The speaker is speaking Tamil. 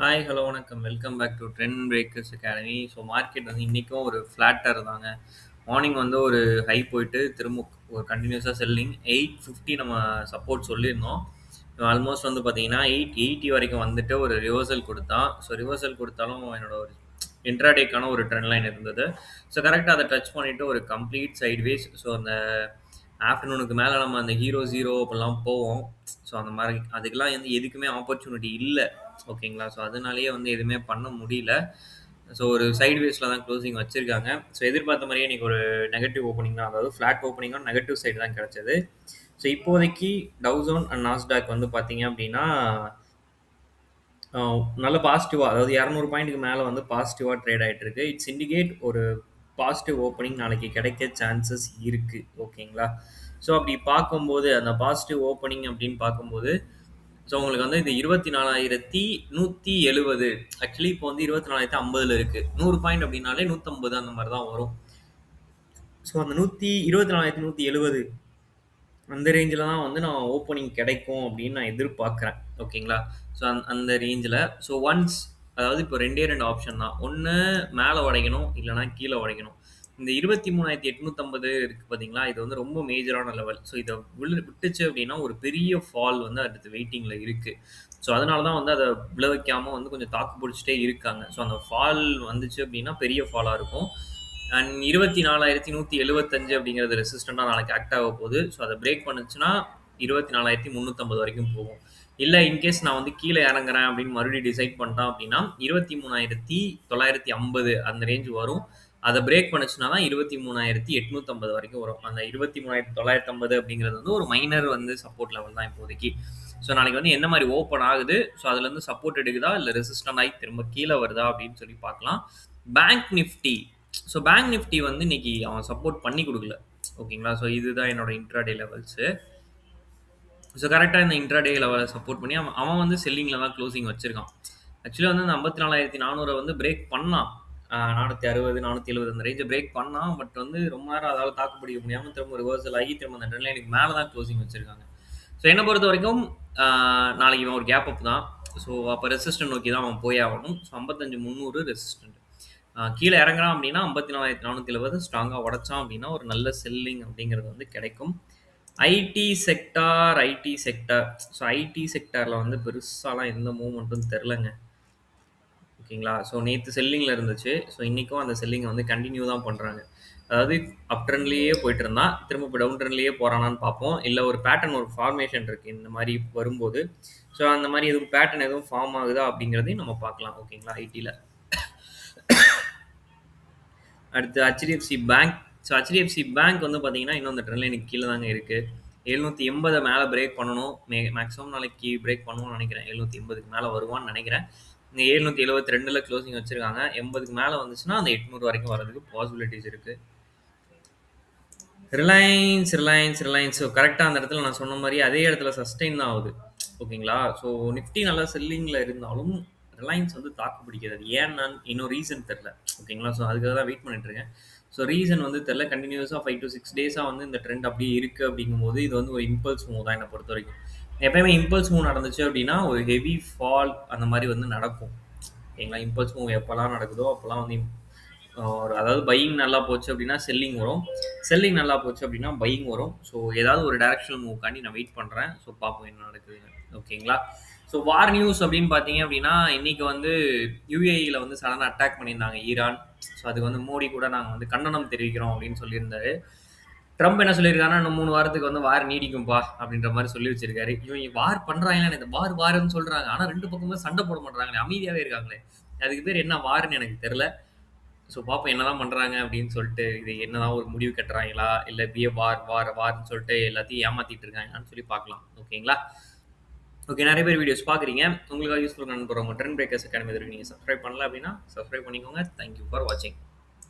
ஹாய், ஹலோ, வணக்கம். Welcome back to Trend Breakers Academy. So market வந்து இன்றைக்கும் ஒரு ஃப்ளாட்டாக இருந்தாங்க. மார்னிங் வந்து ஒரு ஹை போயிட்டு திரும்ப ஒரு கண்டினியூஸாக செல்லிங் 850 நம்ம சப்போர்ட் சொல்லியிருந்தோம். ஆல்மோஸ்ட் வந்து பார்த்தீங்கன்னா 880 வரைக்கும் வந்துட்டு ஒரு ரிவர்சல் கொடுத்தான். ஸோ ரிவர்சல் கொடுத்தாலும் என்னோட ஒரு இன்ட்ராடேக்கான ஒரு ட்ரெண்ட் லைன் இருந்தது. ஸோ கரெக்டாக அதை டச் பண்ணிவிட்டு ஒரு கம்ப்ளீட் சைட்வேஸ். ஸோ அந்த ஆஃப்டர்நூனுக்கு மேலே நம்ம அந்த ஹீரோ ஜீரோ அப்படிலாம் போவோம். ஸோ அந்த மாதிரி அதுக்கெல்லாம் வந்து எதுக்குமே ஆப்பர்ச்சுனிட்டி இல்லை. ஓகேங்களா? ஸோ அதனாலேயே வந்து எதுவுமே பண்ண முடியல. ஸோ ஒரு சைட்வேஸில் தான் க்ளோசிங் வச்சிருக்காங்க. ஸோ எதிர்பார்த்த மாதிரியே இன்னைக்கு ஒரு நெகட்டிவ் ஓப்பனிங் தான். அதாவது ஃப்ளாட் ஓப்பனிங்கும் நெகட்டிவ் சைடு தான் கிடைச்சது. ஸோ இப்போதைக்கு டவ் ஜோன் அண்ட் நாஸ்டாக் வந்து பார்த்தீங்க அப்படின்னா நல்ல பாசிட்டிவாக, அதாவது 200 பாயிண்ட்டுக்கு மேலே வந்து பாசிட்டிவாக ட்ரேட் ஆகிட்டு இருக்கு. இட்ஸ் இண்டிகேட் ஒரு பாசிட்டிவ் ஓப்பனிங் நாளைக்கு கிடைக்க சான்சஸ் இருக்குது. ஓகேங்களா? ஸோ அப்படி பார்க்கும்போது அந்த பாசிட்டிவ் ஓப்பனிங் அப்படின்னு பார்க்கும்போது ஸோ உங்களுக்கு வந்து இது 24,170. ஆக்சுவலி இப்போ வந்து 24,050 இருக்கு. 100 பாயிண்ட் அப்படின்னாலே 150 அந்த மாதிரி தான் வரும். ஸோ அந்த 24,170 அந்த ரேஞ்சில் தான் வந்து நான் ஓப்பனிங் கிடைக்கும் அப்படின்னு நான் எதிர்பார்க்குறேன். ஓகேங்களா? ஸோ அந்த ரேஞ்சில் ஸோ ஒன்ஸ், அதாவது இப்போ ரெண்டே ரெண்டு ஆப்ஷன் தான். ஒன்று மேலே உடைக்கணும், இல்லைனா கீழே உடைக்கணும். இந்த 23,850 இருக்குது பார்த்தீங்களா? இது வந்து ரொம்ப மேஜரான லெவல். ஸோ இதை விட்டுச்சு அப்படின்னா ஒரு பெரிய ஃபால் வந்து அடுத்து வெயிட்டிங்கில் இருக்குது. ஸோ அதனால தான் வந்து அதை விழ வைக்காமல் வந்து கொஞ்சம் தாக்கு பிடிச்சிட்டே இருக்காங்க. ஸோ அந்த ஃபால் வந்துச்சு அப்படின்னா பெரிய ஃபாலாக இருக்கும். அண்ட் 24,175 அப்படிங்கிறது ரெசிஸ்டண்டாக நாளைக்கு ஆக்ட் ஆக போகுது. ஸோ அதை பிரேக் பண்ணுச்சுன்னா 24,350 வரைக்கும் போகும். இல்லை இன்கேஸ் நான் வந்து கீழே இறங்குறேன் அப்படின்னு மறுபடியும் டிசைட் பண்ணிட்டேன் அப்படின்னா 23,950 அந்த ரேஞ்ச் வரும். அதை பிரேக் பண்ணுச்சுன்னா தான் 23,850 வரைக்கும் வரும். அந்த 23,950 அப்படிங்கிறது வந்து ஒரு மைனர் வந்து சப்போர்ட் லெவல் தான் இப்போதைக்கு. ஸோ நாளைக்கு வந்து என்ன மாதிரி ஓப்பன் ஆகுது, ஸோ அதுலேருந்து சப்போர்ட் எடுக்குதா இல்லை ரெசிஸ்டன்ட் ஆகி திரும்ப கீழே வருதா அப்படின்னு சொல்லி பார்க்கலாம். Bank Nifty, so bank Nifty வந்து இன்னைக்கு அவன் சப்போர்ட் பண்ணி கொடுக்கல. ஓகேங்களா? ஸோ இதுதான் என்னோட இன்ட்ராடே லெவல்ஸு. ஸோ கரெக்டாக இந்த இன்ட்ராடே லெவலை சப்போர்ட் பண்ணி அவன் வந்து செல்லிங்கில் தான் க்ளோசிங் வச்சிருக்கான். ஆக்சுவலி வந்து அந்த 54,400 வந்து பிரேக் பண்ணான். 460, 470 அந்த ரேஞ்சை பிரேக் பண்ணான். பட் வந்து ரொம்ப நேரம் அதால் தாக்கு பிடிக்க முடியாமல் திரும்ப ரிவர்சல் ஆகி திரும்ப அந்த ட்ரெண்ட் லைனுக்கு மேலே தான் க்ளோசிங் வச்சிருக்காங்க. ஸோ என்னை பொறுத்த வரைக்கும் நாளைக்கு இவன் ஒரு கேப் அப் தான். ஸோ அப்போ ரெசிஸ்டன்ட் நோக்கி தான் அவன் போய் ஆகணும். So 55,300 resistant. கீழே இறங்குறான் அப்படின்னா 54,470 ஸ்ட்ராங்காக உடைச்சான் அப்படின்னா ஒரு நல்ல செல்லிங் அப்படிங்கிறது வந்து கிடைக்கும். IT sector. ஸோ ஐடி செக்டாரில் வந்து பெருசாலாம் எந்த மூவ்மெண்ட்டும் தெரிலங்க. ஓகேங்களா? ஸோ நேற்று செல்லிங்கில் இருந்துச்சு. ஸோ இன்றைக்கும் அந்த செல்லிங்கை வந்து கண்டினியூ தான் பண்ணுறாங்க. அதாவது அப் ட்ரெண்ட்லேயே போயிட்டு இருந்தான், திரும்ப இப்போ டவுன் ட்ரெண்ட்லேயே போகிறானான்னு பார்ப்போம். இல்லை ஒரு பேட்டர்ன், ஒரு ஃபார்மேஷன் இருக்குது இந்த மாதிரி வரும்போது. ஸோ அந்த மாதிரி எதுவும் பேட்டர்ன் எதுவும் ஃபார்ம் ஆகுதா அப்படிங்கிறதையும் நம்ம பார்க்கலாம். ஓகேங்களா? ஐடியில் அடுத்து HDFC bank. So HDFC bank வந்து பார்த்தீங்கன்னா இன்னும் அந்த ட்ரெண்ட் லைனுக்கு கீழே தாங்க இருக்குது. 780 மேலே பிரேக் பண்ணணும். மேக்ஸிமம் நாளைக்கு பிரேக் பண்ணுவோம்னு நினைக்கிறேன். 780க்கு மேலே வருவான்னு நினைக்கிறேன். இந்த 772 க்ளோசிங் வச்சுருக்காங்க. 80க்கு மேலே வந்துச்சுன்னா அந்த 800 வரைக்கும் வரதுக்கு பாசிபிலிட்டிஸ் இருக்குது. ரிலையன்ஸ் ஸோ கரெக்டாக அந்த இடத்துல நான் சொன்ன மாதிரி அதே இடத்துல சஸ்டெயின் தான் ஆகுது. ஓகேங்களா? ஸோ நிஃப்டி நல்லா செல்லிங்கில் இருந்தாலும் ரிலையன்ஸ் வந்து தாக்கு பிடிக்கிறது. ஏன்னு இன்னும் ரீசன் தெரில. ஓகேங்களா? ஸோ அதுக்காக தான் வெயிட் பண்ணிட்டுருக்கேன். ஸோ ரீசன் வந்து தெரில. கண்டினியூஸாக 5 to 6 டேஸாக வந்து இந்த ட்ரெண்ட் அப்படியே இருக்குது அப்படிங்கும்போது இது வந்து ஒரு இம்பல்ஸ் மூவ் தான் என்னை பொறுத்த வரைக்கும். எப்பயுமே இம்பல்ஸ் மூவ் நடந்துச்சு அப்படின்னா ஒரு ஹெவி ஃபால் அந்த மாதிரி வந்து நடக்கும். ஓகேங்களா? இம்பல்ஸ் மூவ் எப்போல்லாம் நடக்குதோ அப்போல்லாம் வந்து அதாவது பையிங் நல்லா போச்சு அப்படின்னா செல்லிங் வரும், செல்லிங் நல்லா போச்சு அப்படின்னா பையிங் வரும். ஸோ ஏதாவது ஒரு டைரக்ஷனல் மூவ்க்காண்டி நான் வெயிட் பண்ணுறேன். ஸோ பார்ப்போம் என்ன நடக்குதுன்னு. ஓகேங்களா? ஸோ வார் நியூஸ் அப்படின்னு பார்த்தீங்க அப்படின்னா இன்றைக்கி வந்து யூஏஇயில் வந்து சடனாக அட்டாக் பண்ணியிருந்தாங்க ஈரான். ஸோ அதுக்கு வந்து மோடி கூட நாங்கள் வந்து கண்டனம் தெரிவிக்கிறோம் அப்படின்னு சொல்லியிருந்தாரு. ட்ரம்ப் என்ன சொல்லியிருக்காருன்னா இன்னும் 3 வாரத்துக்கு வந்து வார் நீடிக்கும்பா அப்படின்ற மாதிரி சொல்லி வச்சிருக்காரு. இவங்க வார் பண்ணுறாங்களே, இந்த வாருன்னு சொல்கிறாங்க. ஆனால் 2 பக்கமும் சண்டை போட மாட்டாங்களே, அமைதியாகவே இருக்காங்களே. அதுக்கு பேர் என்ன வாருன்னு எனக்கு தெரில. ஸோ பார்ப்போம் என்னதான் பண்ணுறாங்க அப்படின்னு சொல்லிட்டு. இது என்னதான் ஒரு முடிவு கட்டுறாங்களா, இல்லை இப்படியே வார்ன்னு சொல்லிட்டு எல்லாத்தையும் ஏமாற்றிட்டு இருக்காங்கன்னு சொல்லி பார்க்கலாம். ஓகேங்களா? ஓகே, நிறைய பேர் வீடியோஸ் பார்க்குறீங்க. உங்களுக்கு யூஸ்ஃபுல்லாக நண்பர் உங்கள் ட்ரெண்ட் பிரேக்கர்ஸ் அகாடமி நீங்கள் சப்ஸ்கிரைப் பண்ணல அப்படின்னா சப்ஸ்கிரைப் பண்ணிக்கோங்க. தேங்க்யூ ஃபார் வாட்சிங்.